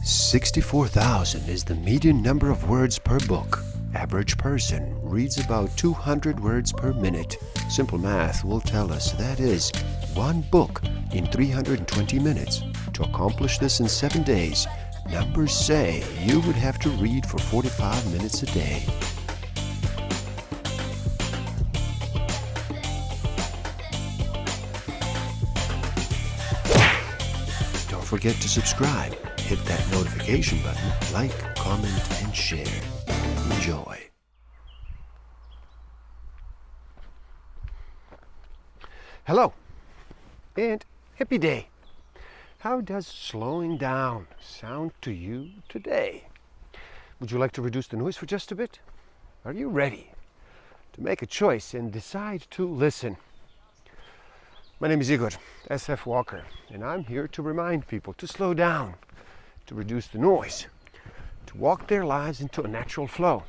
64,000 is the median number of words per book. Average person reads about 200 words per minute. Simple math will tell us that is one book in 320 minutes. To accomplish this in 7 days, numbers say you would have to read for 45 minutes a day. Don't forget to subscribe. Hit that notification button, like, comment, and share. Enjoy. Hello, and happy day. How does slowing down sound to you today? Would you like to reduce the noise for just a bit? Are you ready to make a choice and decide to listen? My name is Igor, SF Walker, and I'm here to remind people to slow down, to reduce the noise, to walk their lives into a natural flow.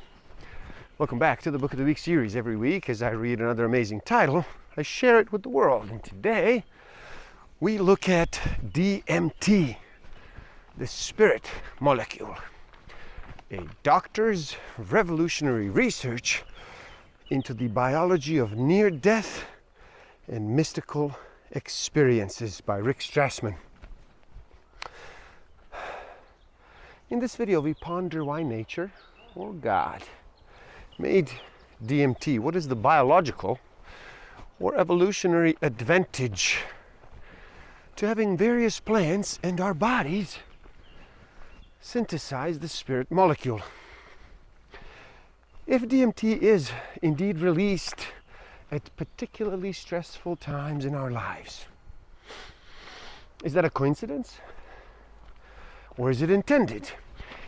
Welcome back to the Book of the Week series. Every week, as I read another amazing title, I share it with the world. And today, we look at DMT, the spirit molecule, a doctor's revolutionary research into the biology of near-death and mystical experiences by Strassman. In this video, we ponder why nature, or God, made DMT. What is the biological or evolutionary advantage to having various plants and our bodies synthesize the spirit molecule? If DMT is indeed released at particularly stressful times in our lives, is that a coincidence? Or is it intended?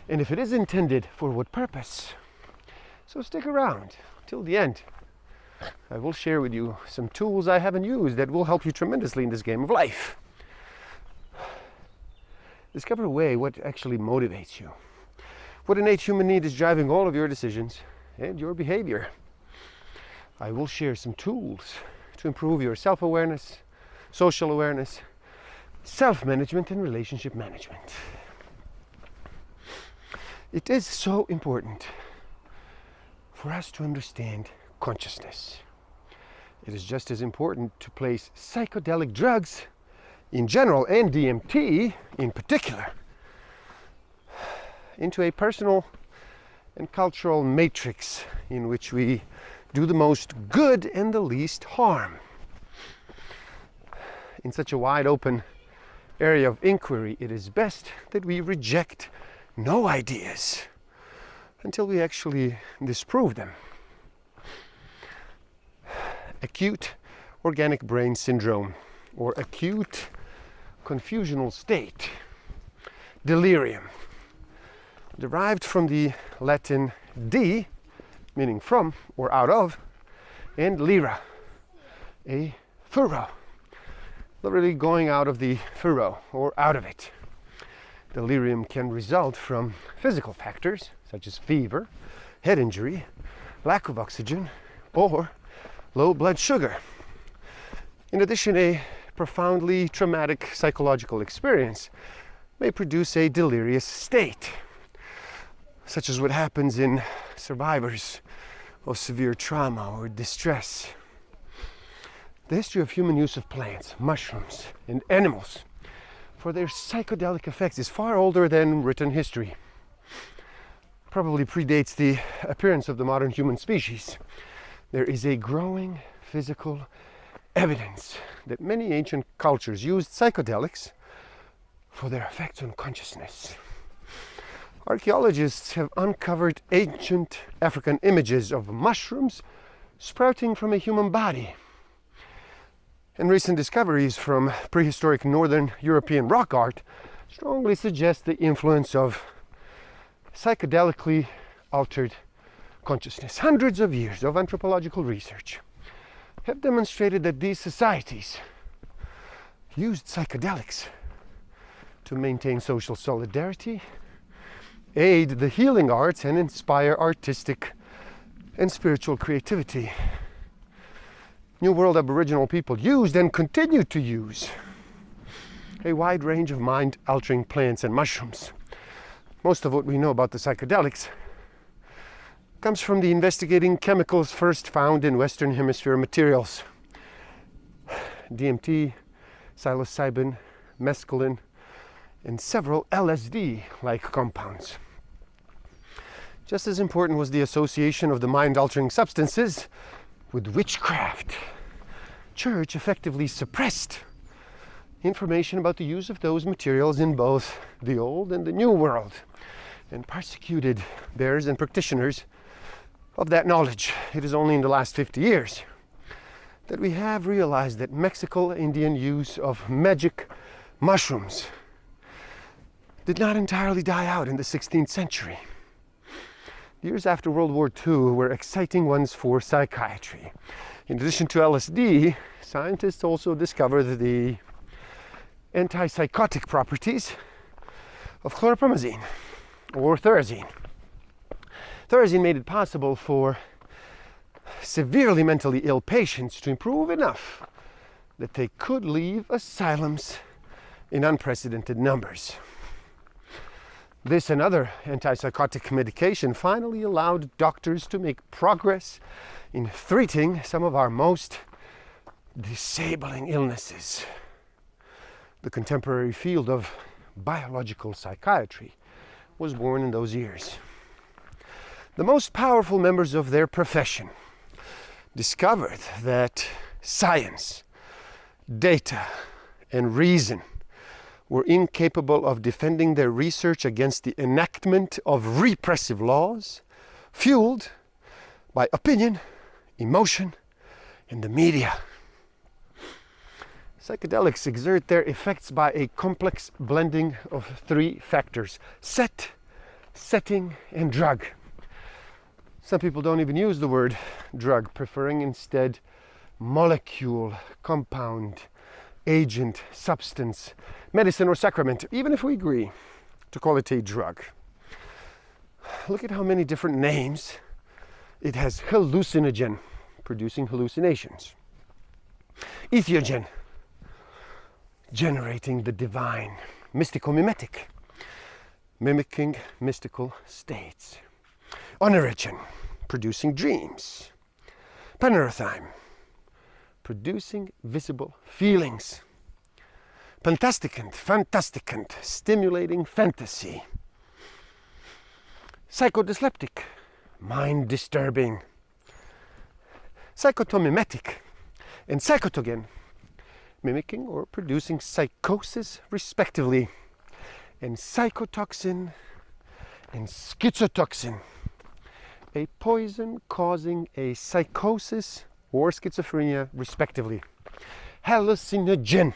And if it is intended, for what purpose? So stick around till the end. I will share with you some tools I haven't used that will help you tremendously in this game of life. Discover a way what actually motivates you. What innate human need is driving all of your decisions and your behavior. I will share some tools to improve your self-awareness, social awareness, self-management, and relationship management. It is so important for us to understand consciousness. It is just as important to place psychedelic drugs in general and DMT in particular into a personal and cultural matrix in which we do the most good and the least harm. In such a wide open area of inquiry, it is best that we reject no ideas until we actually disprove them. Acute organic brain syndrome, or acute confusional state, delirium, derived from the Latin de, meaning from or out of, and lyra, a furrow, literally going out of the furrow or out of it. Delirium can result from physical factors such as fever, head injury, lack of oxygen, or low blood sugar. In addition, a profoundly traumatic psychological experience may produce a delirious state, such as what happens in survivors of severe trauma or distress. The history of human use of plants, mushrooms, and animals for their psychedelic effects is far older than written history. Probably predates the appearance of the modern human species. There is a growing physical evidence that many ancient cultures used psychedelics for their effects on consciousness. Archaeologists have uncovered ancient African images of mushrooms sprouting from a human body. And recent discoveries from prehistoric northern European rock art strongly suggest the influence of psychedelically altered consciousness. Hundreds of years of anthropological research have demonstrated that these societies used psychedelics to maintain social solidarity, aid the healing arts, and inspire artistic and spiritual creativity. New World Aboriginal people used and continue to use a wide range of mind-altering plants and mushrooms most of what we know about the psychedelics comes from the investigating chemicals first found in Western Hemisphere materials. DMT, psilocybin, mescaline, and several LSD-like compounds. Just as important was the association of the mind-altering substances with witchcraft. Church effectively suppressed information about the use of those materials in both the Old and the New World, and persecuted bearers and practitioners of that knowledge. It is only in the last 50 years that we have realized that Mexico-Indian use of magic mushrooms did not entirely die out in the 16th century. Years after World War II were exciting ones for psychiatry. In addition to LSD, scientists also discovered the antipsychotic properties of chlorpromazine or therazine. Therazine made it possible for severely mentally ill patients to improve enough that they could leave asylums in unprecedented numbers. This and other antipsychotic medication finally allowed doctors to make progress in treating some of our most disabling illnesses. The contemporary field of biological psychiatry was born in those years. The most powerful members of their profession discovered that science, data, and reason were incapable of defending their research against the enactment of repressive laws fueled by opinion, emotion, and the media. Psychedelics exert their effects by a complex blending of three factors: set, setting, and drug. Some people don't even use the word drug, preferring instead molecule, compound, agent, substance, medicine, or sacrament, even if we agree to call it a drug. Look at how many different names it has. Hallucinogen, producing hallucinations. Entheogen, generating the divine. Mystico-mimetic, mimicking mystical states. Onirigen, producing dreams. Paneurothyme, producing visible feelings. Fantasticant, stimulating fantasy. Psychodyspeptic, mind-disturbing. Psychotomimetic, and psychotogen, mimicking or producing psychosis respectively. And psychotoxin and schizotoxin, a poison causing a psychosis or schizophrenia respectively. Hallucinogen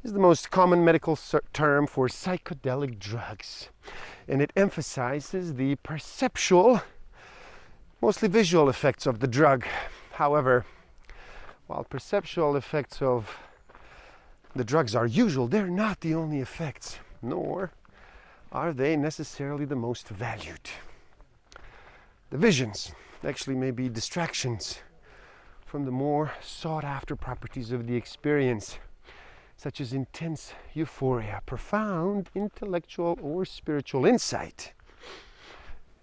is the most common medical term for psychedelic drugs, and it emphasizes the perceptual, mostly visual effects of the drug. However, while perceptual effects of the drugs are usual, they're not the only effects, nor are they necessarily the most valued. The visions actually may be distractions from the more sought-after properties of the experience, such as intense euphoria, profound intellectual or spiritual insight,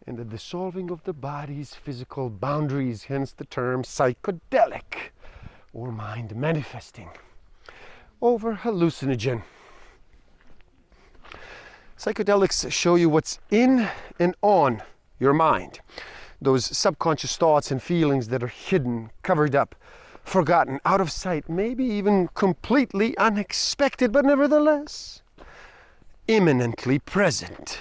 and the dissolving of the body's physical boundaries, hence the term psychedelic, or mind manifesting, over hallucinogen. Psychedelics show you what's in and on your mind, those subconscious thoughts and feelings that are hidden, covered up, forgotten, out of sight, maybe even completely unexpected, but nevertheless imminently present.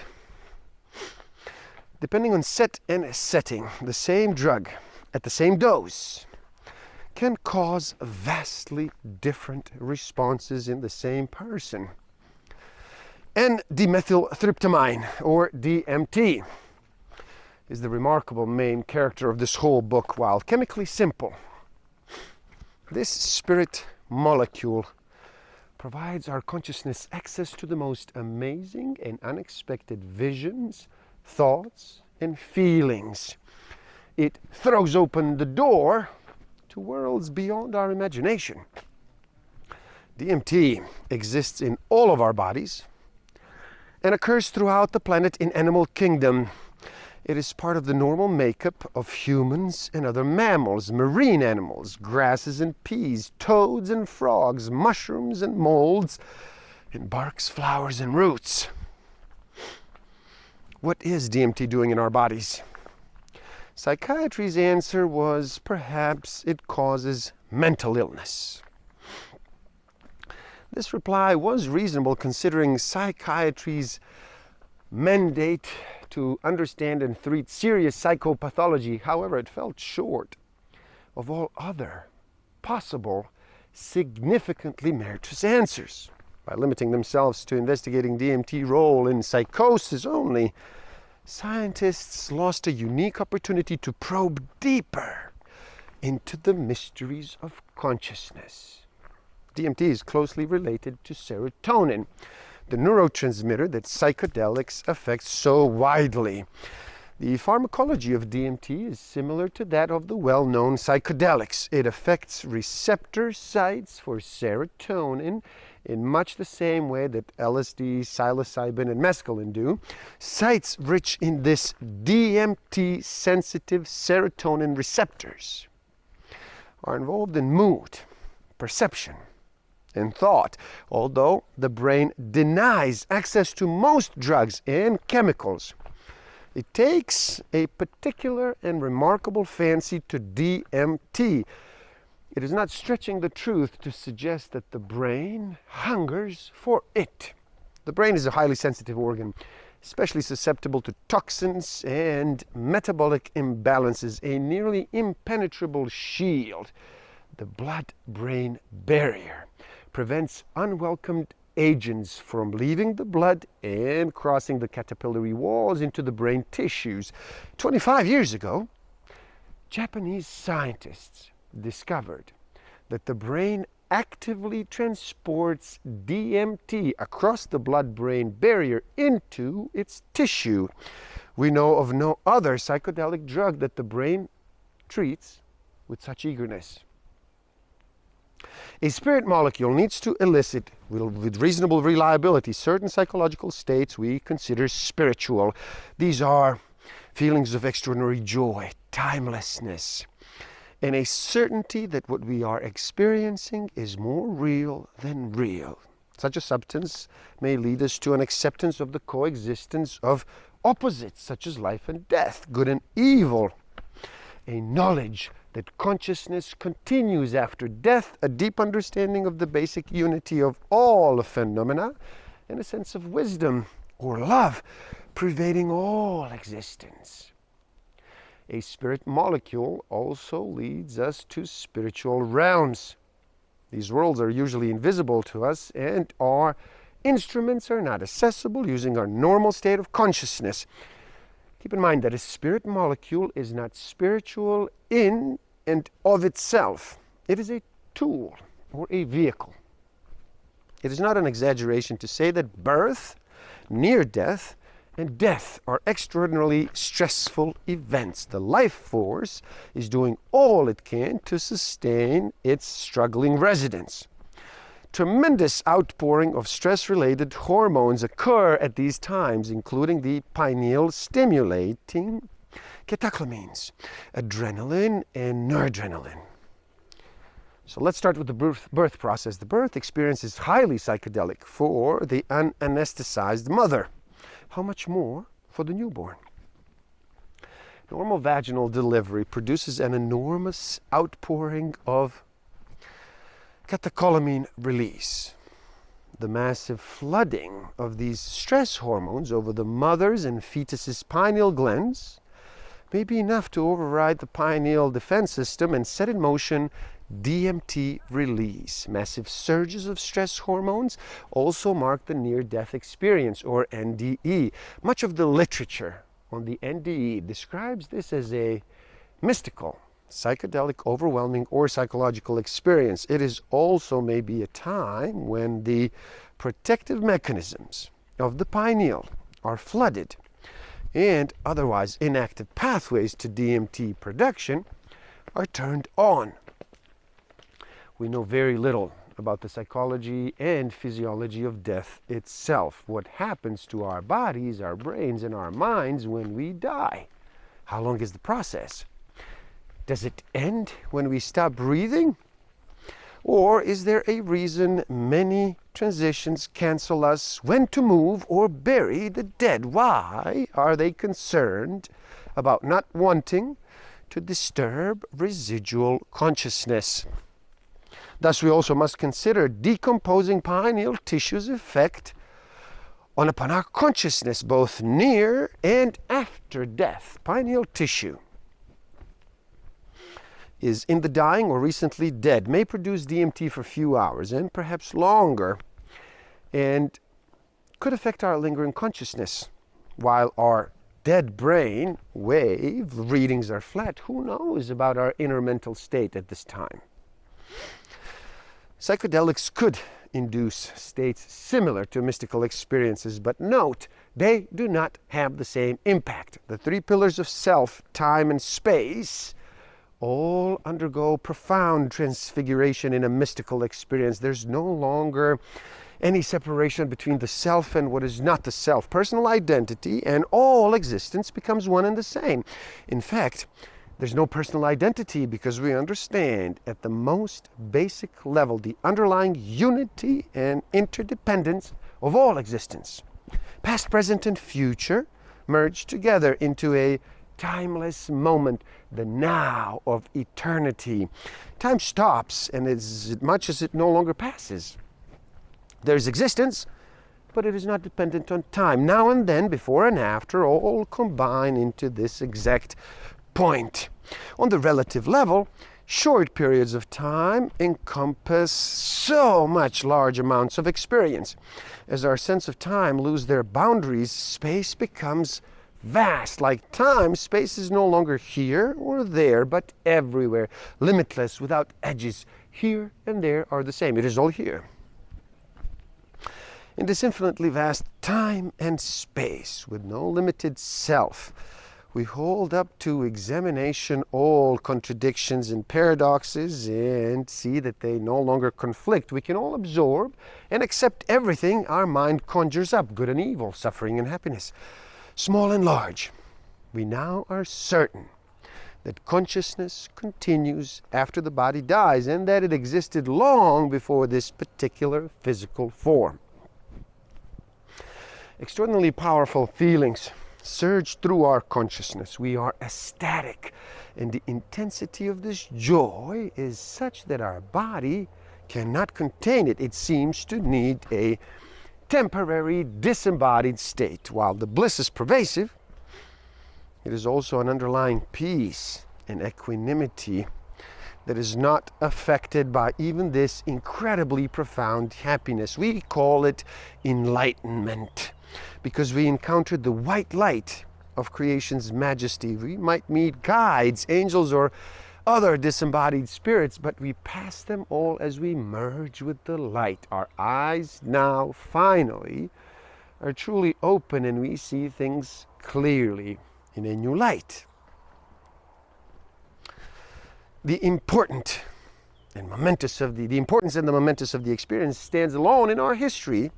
Depending on set and setting, the same drug at the same dose can cause vastly different responses in the same person. N-dimethyltryptamine, or DMT, is the remarkable main character of this whole book. While chemically simple, this spirit molecule provides our consciousness access to the most amazing and unexpected visions, thoughts, and feelings. It throws open the door to worlds beyond our imagination. DMT exists in all of our bodies and occurs throughout the planet in animal kingdom. It is part of the normal makeup of humans and other mammals, marine animals, grasses and peas, toads and frogs, mushrooms and molds, and barks, flowers, and roots. What is DMT doing in our bodies? Psychiatry's answer was perhaps it causes mental illness. This reply was reasonable considering psychiatry's mandate to understand and treat serious psychopathology. However, it fell short of all other possible, significantly meritorious answers. By limiting themselves to investigating DMT role in psychosis only, scientists lost a unique opportunity to probe deeper into the mysteries of consciousness. DMT is closely related to serotonin, the neurotransmitter that psychedelics affect so widely. The pharmacology of DMT is similar to that of the well-known psychedelics. It affects receptor sites for serotonin in much the same way that LSD, psilocybin, and mescaline do. Sites rich in this DMT-sensitive serotonin receptors are involved in mood, perception, and thought, although the brain denies access to most drugs and chemicals. It takes a particular and remarkable fancy to DMT. It is not stretching the truth to suggest that the brain hungers for it. The brain is a highly sensitive organ, especially susceptible to toxins and metabolic imbalances, a nearly impenetrable shield. The blood-brain barrier prevents unwelcomed agents from leaving the blood and crossing the capillary walls into the brain tissues. 25 years ago, Japanese scientists discovered that the brain actively transports DMT across the blood-brain barrier into its tissue. We know of no other psychedelic drug that the brain treats with such eagerness. A spirit molecule needs to elicit, with reasonable reliability, certain psychological states we consider spiritual. These are feelings of extraordinary joy, timelessness, and a certainty that what we are experiencing is more real than real. Such a substance may lead us to an acceptance of the coexistence of opposites, such as life and death, good and evil, a knowledge that consciousness continues after death, a deep understanding of the basic unity of all phenomena, and a sense of wisdom or love pervading all existence. A spirit molecule also leads us to spiritual realms. These worlds are usually invisible to us, and our instruments are not accessible using our normal state of consciousness. Keep in mind that a spirit molecule is not spiritual in and of itself. It is a tool or a vehicle. It is not an exaggeration to say that birth, near death, and death are extraordinarily stressful events. The life force is doing all it can to sustain its struggling residents. Tremendous outpouring of stress-related hormones occur at these times, including the pineal-stimulating catecholamines, adrenaline, and noradrenaline. So let's start with the birth process. The birth experience is highly psychedelic for the unanesthetized mother. How much more for the newborn? Normal vaginal delivery produces an enormous outpouring of catecholamine release. The massive flooding of these stress hormones over the mother's and fetus's pineal glands may be enough to override the pineal defense system and set in motion DMT release. Massive surges of stress hormones also mark the near-death experience, or NDE. Much of the literature on the NDE describes this as a mystical, psychedelic, overwhelming, or psychological experience. It is also maybe a time when the protective mechanisms of the pineal are flooded and otherwise inactive pathways to DMT production are turned on. We know very little about the psychology and physiology of death itself. What happens to our bodies, our brains, and our minds when we die? How long is the process? Does it end when we stop breathing? Or is there a reason many transitions cancel us when to move or bury the dead? Why are they concerned about not wanting to disturb residual consciousness? Thus, we also must consider decomposing pineal tissue's effect upon our consciousness, both near and after death. Pineal tissue is in the dying or recently dead, may produce DMT for a few hours and perhaps longer, and could affect our lingering consciousness. While our dead brain wave readings are flat, who knows about our inner mental state at this time? Psychedelics could induce states similar to mystical experiences, but note, they do not have the same impact. The three pillars of self, time, and space all undergo profound transfiguration in a mystical experience. There's no longer any separation between the self and what is not the self. Personal identity and all existence becomes one and the same. In fact, there's no personal identity because we understand at the most basic level the underlying unity and interdependence of all existence. Past, present, and future merge together into a timeless moment, the now of eternity. Time stops, and as much as it no longer passes. There's existence, but it is not dependent on time. Now and then, before and after, all combine into this exact point. On the relative level, short periods of time encompass so much large amounts of experience. As our sense of time lose their boundaries, space becomes vast. Like time, space is no longer here or there, but everywhere, limitless, without edges. Here and there are the same. It is all here. In this infinitely vast time and space, with no limited self, we hold up to examination all contradictions and paradoxes and see that they no longer conflict. We can all absorb and accept everything our mind conjures up, good and evil, suffering and happiness, small and large. We now are certain that consciousness continues after the body dies and that it existed long before this particular physical form. Extraordinarily powerful feelings surge through our consciousness. We are ecstatic, and the intensity of this joy is such that our body cannot contain it. It seems to need a temporary disembodied state. While the bliss is pervasive, it is also an underlying peace and equanimity that is not affected by even this incredibly profound happiness. We call it enlightenment because we encountered the white light of creation's majesty. We might meet guides, angels, or other disembodied spirits, but we pass them all as we merge with the light. Our eyes now finally are truly open and we see things clearly in a new light. The importance and the momentous of the experience stands alone in our history.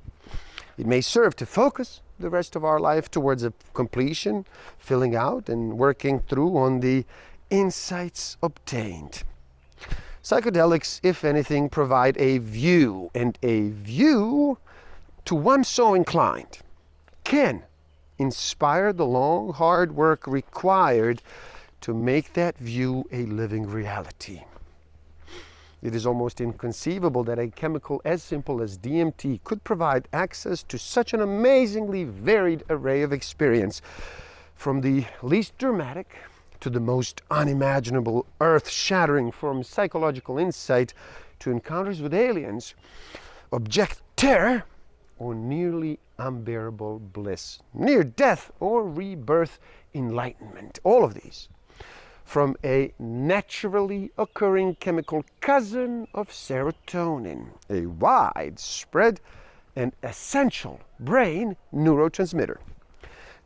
It may serve to focus the rest of our life towards a completion, filling out and working through on the insights obtained. Psychedelics, if anything, provide a view, and a view to one so inclined can inspire the long, hard work required to make that view a living reality. It is almost inconceivable that a chemical as simple as DMT could provide access to such an amazingly varied array of experience, from the least dramatic to the most unimaginable, earth-shattering, from psychological insight to encounters with aliens, object terror, or nearly unbearable bliss, near death or rebirth enlightenment. All of these from a naturally occurring chemical cousin of serotonin, a widespread and essential brain neurotransmitter.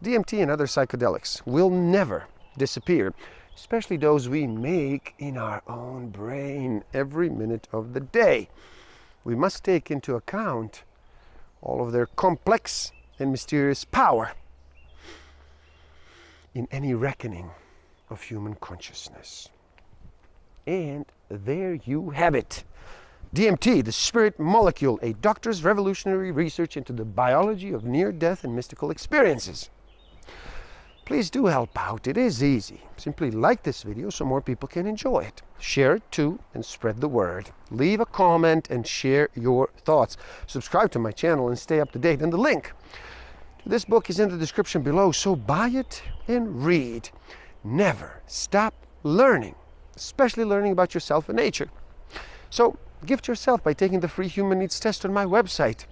DMT and other psychedelics will never disappear, especially those we make in our own brain every minute of the day. we must take into account all of their complex and mysterious power in any reckoning of human consciousness. And there you have it. DMT, the spirit molecule, a doctor's revolutionary research into the biology of near-death and mystical experiences. Please do help out. It is easy. Simply like this video so more people can enjoy it. Share it too and spread the word. Leave a comment and share your thoughts. Subscribe to my channel and stay up to date. And the link to this book is in the description below, so buy it and read. Never stop learning, especially learning about yourself and nature. So gift yourself by taking the free human needs test on my website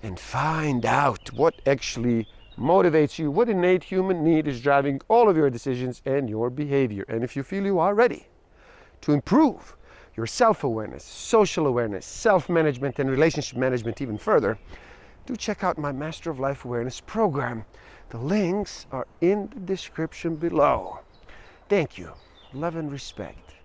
and find out what actually motivates you, what innate human need is driving all of your decisions and your behavior. And if you feel you are ready to improve your self-awareness, social awareness, self-management, and relationship management even further, do check out my Master of Life Awareness program. The links are in the description below. Thank you. Love and respect.